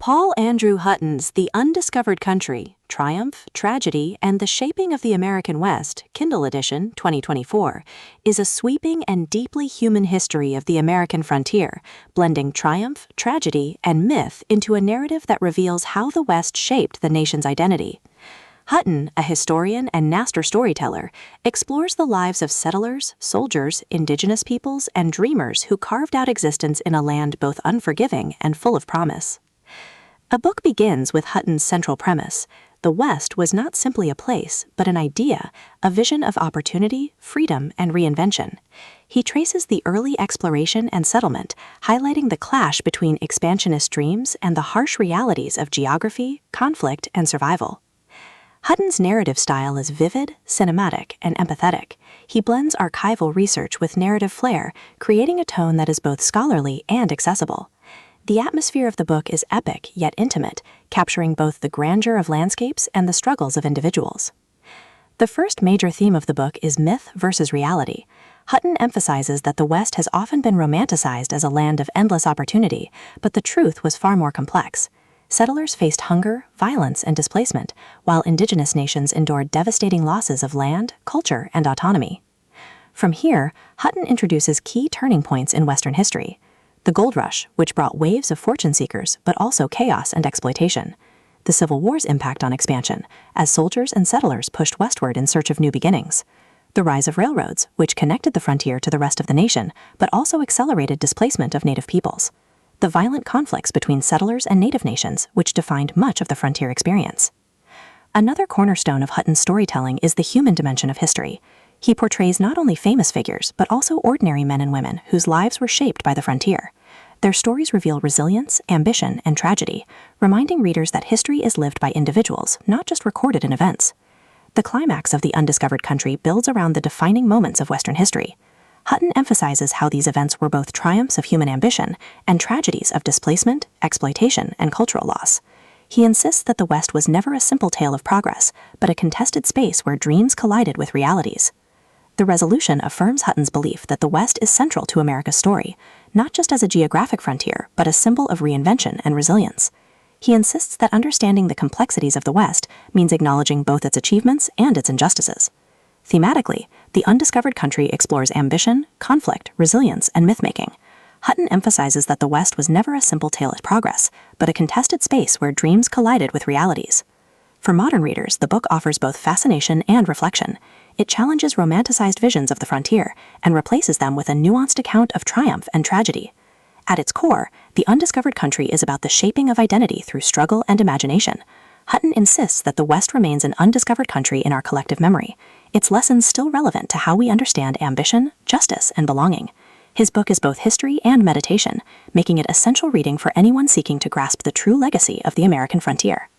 Paul Andrew Hutton's The Undiscovered Country, Triumph, Tragedy, and the Shaping of the American West, Kindle edition, 2024, is a sweeping and deeply human history of the American frontier, blending triumph, tragedy, and myth into a narrative that reveals how the West shaped the nation's identity. Hutton, a historian and master storyteller, explores the lives of settlers, soldiers, indigenous peoples, and dreamers who carved out existence in a land both unforgiving and full of promise. A book begins with Hutton's central premise. The West was not simply a place, but an idea, a vision of opportunity, freedom, and reinvention. He traces the early exploration and settlement, highlighting the clash between expansionist dreams and the harsh realities of geography, conflict, and survival. Hutton's narrative style is vivid, cinematic, and empathetic. He blends archival research with narrative flair, creating a tone that is both scholarly and accessible. The atmosphere of the book is epic yet intimate, capturing both the grandeur of landscapes and the struggles of individuals. The first major theme of the book is myth versus reality. Hutton emphasizes that the West has often been romanticized as a land of endless opportunity, but the truth was far more complex. Settlers faced hunger, violence, and displacement, while indigenous nations endured devastating losses of land, culture, and autonomy. From here, Hutton introduces key turning points in Western history. The Gold Rush, which brought waves of fortune seekers, but also chaos and exploitation. The Civil War's impact on expansion, as soldiers and settlers pushed westward in search of new beginnings. The rise of railroads, which connected the frontier to the rest of the nation, but also accelerated displacement of native peoples. The violent conflicts between settlers and native nations, which defined much of the frontier experience. Another cornerstone of Hutton's storytelling is the human dimension of history. He portrays not only famous figures, but also ordinary men and women whose lives were shaped by the frontier. Their stories reveal resilience, ambition, and tragedy, reminding readers that history is lived by individuals, not just recorded in events. The climax of The Undiscovered Country builds around the defining moments of Western history. Hutton emphasizes how these events were both triumphs of human ambition and tragedies of displacement, exploitation, and cultural loss. He insists that the West was never a simple tale of progress, but a contested space where dreams collided with realities. The resolution affirms Hutton's belief that the West is central to America's story, not just as a geographic frontier, but a symbol of reinvention and resilience. He insists that understanding the complexities of the West means acknowledging both its achievements and its injustices. Thematically, The Undiscovered Country explores ambition, conflict, resilience, and myth-making. Hutton emphasizes that the West was never a simple tale of progress, but a contested space where dreams collided with realities. For modern readers, the book offers both fascination and reflection. It challenges romanticized visions of the frontier and replaces them with a nuanced account of triumph and tragedy. At its core, The Undiscovered Country is about the shaping of identity through struggle and imagination. Hutton insists that the West remains an undiscovered country in our collective memory, its lessons still relevant to how we understand ambition, justice, and belonging. His book is both history and meditation, making it essential reading for anyone seeking to grasp the true legacy of the American frontier.